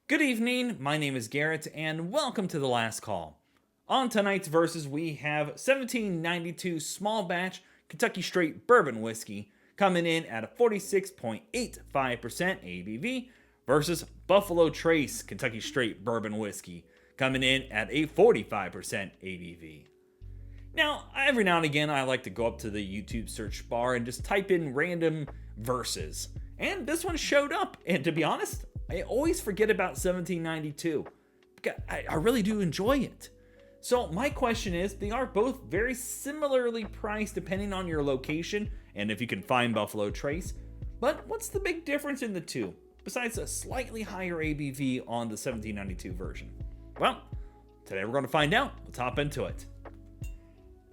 Good evening, my name is Garrett, and welcome to The Last Call. On tonight's verses, we have 1792 small batch Kentucky Straight Bourbon Whiskey coming in at a 46.85% ABV versus Buffalo Trace Kentucky Straight Bourbon Whiskey coming in at a 45% ABV. Now, every now and again, I like to go up to the YouTube search bar and just type in random verses. And this one showed up, and to be honest, I always forget about 1792. I really do enjoy it. So my question is, they are both very similarly priced depending on your location and if you can find Buffalo Trace. But what's the big difference in the two, besides a slightly higher ABV on the 1792 version? Well, today we're going to find out. Let's hop into it.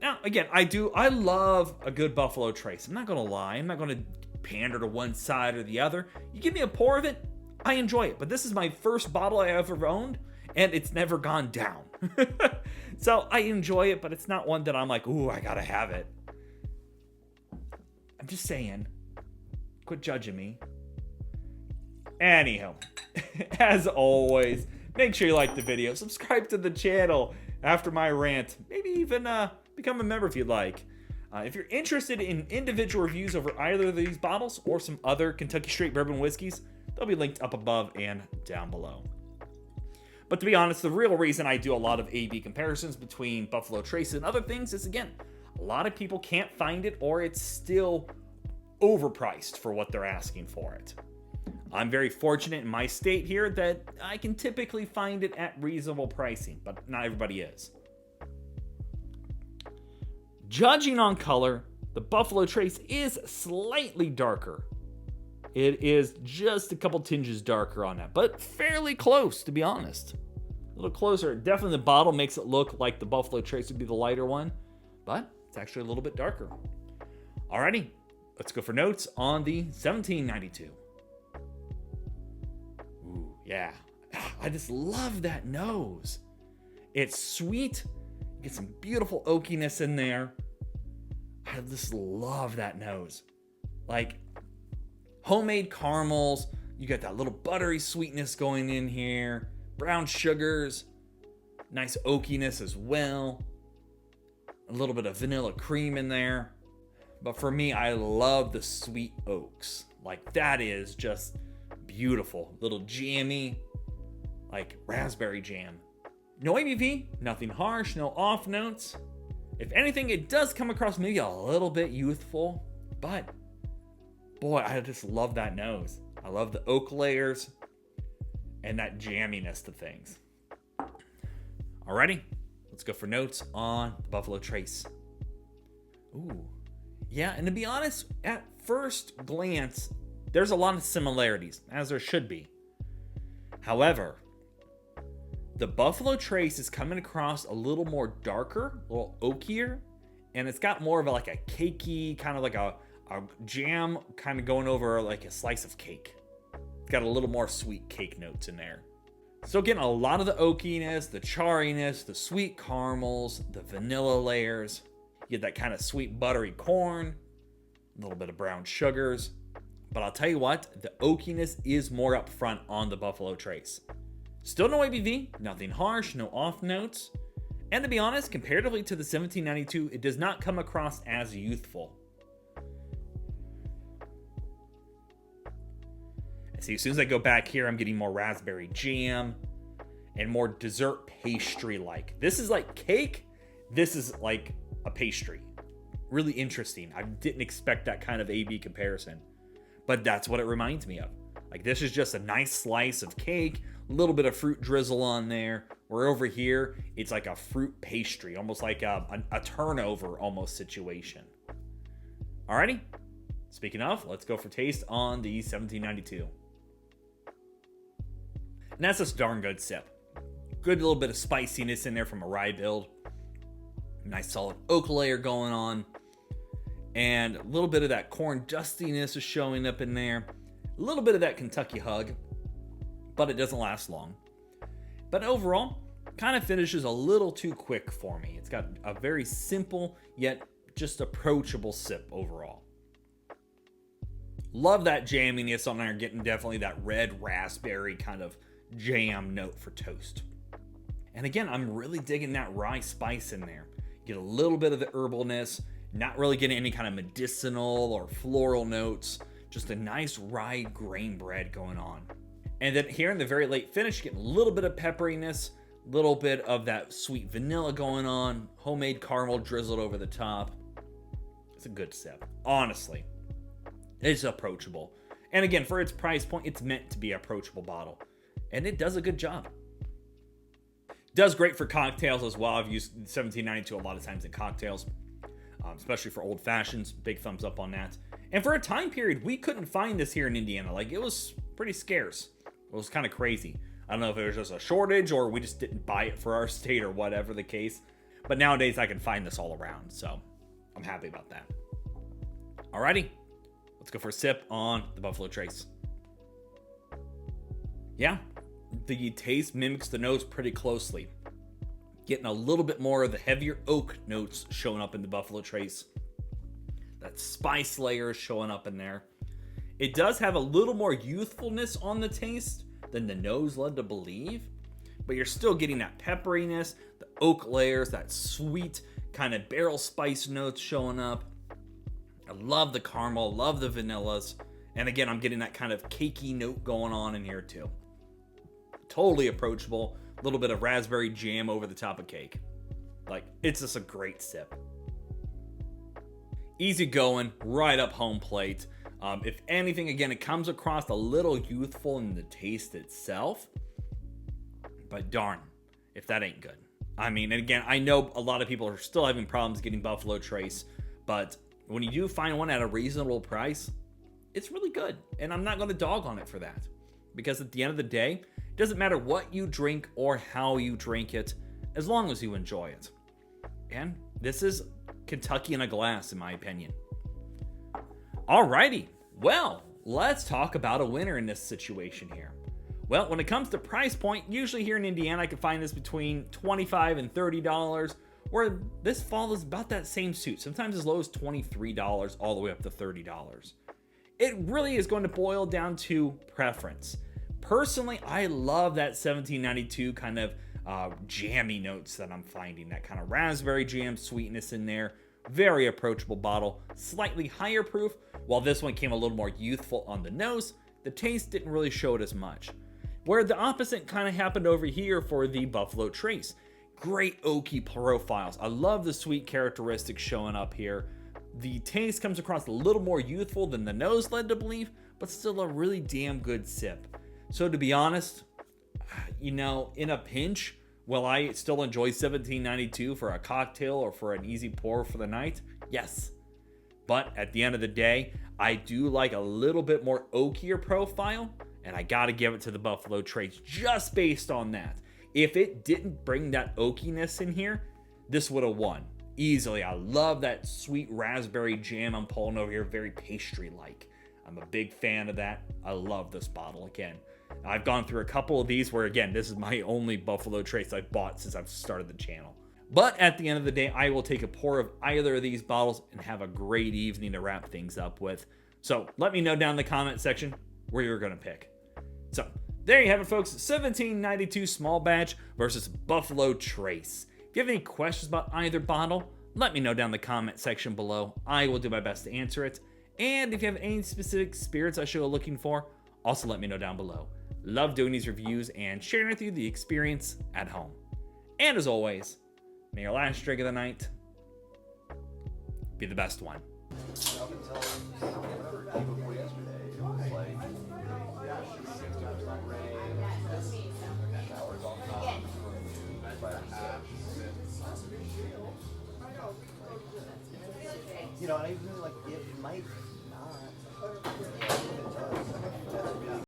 Now, again, I love a good Buffalo Trace. I'm not going to lie. I'm not going to pander to one side or the other. You give me a pour of it, I enjoy it. But this is my first bottle I ever owned, and it's never gone down. So I enjoy it, but it's not one that I'm like, ooh, I gotta have it. I'm just saying. Quit judging me. Anyhow, as always, make sure you like the video, subscribe to the channel after my rant, maybe even become a member if you'd like. If you're interested in individual reviews over either of these bottles or some other Kentucky Straight Bourbon whiskeys, they'll be linked up above and down below. But to be honest, the real reason I do a lot of AB comparisons between Buffalo Trace and other things is, again, a lot of people can't find it or it's still overpriced for what they're asking for it. I'm very fortunate in my state here that I can typically find it at reasonable pricing, but not everybody is. Judging on color, the Buffalo Trace is slightly darker. It is just a couple tinges darker on that, but fairly close, to be honest. A little closer. Definitely the bottle makes it look like the Buffalo Trace would be the lighter one, but it's actually a little bit darker. Alrighty, let's go for notes on the 1792. Ooh, yeah. I just love that nose. It's sweet. You get some beautiful oakiness in there. I just love that nose. Like, homemade caramels, you got that little buttery sweetness going in here, brown sugars, nice oakiness as well, a little bit of vanilla cream in there. But for me, I love the sweet oaks. Like, that is just beautiful. Little jammy, like raspberry jam. No ABV, nothing harsh, no off notes. If anything, it does come across maybe a little bit youthful, but boy, I just love that nose. I love the oak layers and that jamminess to things. Alrighty, let's go for notes on the Buffalo Trace. Ooh, yeah, and to be honest, at first glance, there's a lot of similarities, as there should be. However, the Buffalo Trace is coming across a little more darker, a little oakier, and it's got more of a cakey, kind of like a jam kind of going over like a slice of cake. It's got a little more sweet cake notes in there. So getting a lot of the oakiness, the chariness, the sweet caramels, the vanilla layers. You get that kind of sweet buttery corn, a little bit of brown sugars. But I'll tell you what, the oakiness is more up front on the Buffalo Trace. Still no ABV, nothing harsh, no off notes. And to be honest, comparatively to the 1792, it does not come across as youthful. See, as soon as I go back here, I'm getting more raspberry jam and more dessert pastry-like. This is like cake. This is like a pastry. Really interesting. I didn't expect that kind of AB comparison, but that's what it reminds me of. Like, this is just a nice slice of cake, a little bit of fruit drizzle on there. Where over here, it's like a fruit pastry, almost like a turnover almost situation. Alrighty. Speaking of, let's go for taste on the 1792. And that's just a darn good sip. Good little bit of spiciness in there from a rye build. Nice solid oak layer going on. And a little bit of that corn dustiness is showing up in there. A little bit of that Kentucky hug. But it doesn't last long. But overall, kind of finishes a little too quick for me. It's got a very simple yet just approachable sip overall. Love that jamminess on there, getting definitely that red raspberry kind of jam note for toast. And again, I'm really digging that rye spice in there. You get a little bit of the herbalness, not really getting any kind of medicinal or floral notes, just a nice rye grain bread going on. And then here in the very late finish, getting a little bit of pepperiness, a little bit of that sweet vanilla going on, homemade caramel drizzled over the top. It's a good sip. Honestly, it's approachable. And again, for its price point, it's meant to be an approachable bottle. And it does a good job. Does great for cocktails as well. I've used 1792 a lot of times in cocktails, especially for old fashions. Big thumbs up on that. And for a time period, we couldn't find this here in Indiana. Like, it was pretty scarce. It was kind of crazy. I don't know if it was just a shortage or we just didn't buy it for our state or whatever the case. But nowadays, I can find this all around. So I'm happy about that. Alrighty, let's go for a sip on the Buffalo Trace. Yeah, the taste mimics the nose pretty closely. Getting a little bit more of the heavier oak notes showing up in the Buffalo Trace. That spice layer is showing up in there. It does have a little more youthfulness on the taste than the nose led to believe, but you're still getting that pepperiness, the oak layers, that sweet kind of barrel spice notes showing up. I love the caramel, love the vanillas, and again, I'm getting that kind of cakey note going on in here too. Totally approachable. A little bit of raspberry jam over the top of cake. Like, it's just a great sip. Easy going, right up home plate. If anything, again, it comes across a little youthful in the taste itself. But darn, if that ain't good. I mean, and again, I know a lot of people are still having problems getting Buffalo Trace, but when you do find one at a reasonable price, it's really good. And I'm not going to dog on it for that. Because at the end of the day, it doesn't matter what you drink or how you drink it, as long as you enjoy it. And this is Kentucky in a glass, in my opinion. Alrighty, well, let's talk about a winner in this situation here. Well, when it comes to price point, usually here in Indiana, I can find this between $25 and $30, where this follows about that same suit, sometimes as low as $23 all the way up to $30. It really is going to boil down to preference. Personally, I love that 1792 kind of jammy notes that I'm finding, that kind of raspberry jam sweetness in there. Very approachable bottle, slightly higher proof. While this one came a little more youthful on the nose, the taste didn't really show it as much. Where the opposite kind of happened over here for the Buffalo Trace. Great oaky profiles. I love the sweet characteristics showing up here. The taste comes across a little more youthful than the nose led to believe, but still a really damn good sip. So to be honest, you know, in a pinch, will I still enjoy 1792 for a cocktail or for an easy pour for the night? Yes. But at the end of the day, I do like a little bit more oakier profile, and I gotta give it to the Buffalo Trace just based on that. If it didn't bring that oakiness in here, this would have won easily. I love that sweet raspberry jam I'm pulling over here, very pastry-like. I'm a big fan of that. I love this bottle again. I've gone through a couple of these where, again, this is my only Buffalo Trace I've bought since I've started the channel. But at the end of the day, I will take a pour of either of these bottles and have a great evening to wrap things up with. So let me know down in the comment section where you're going to pick. So there you have it, folks. 1792 small batch versus Buffalo Trace. If you have any questions about either bottle, let me know down in the comment section below. I will do my best to answer it. And if you have any specific spirits I should go looking for, also let me know down below. Love doing these reviews and sharing with you the experience at home. And as always, may your last drink of the night be the best one. You know, I really like it might not.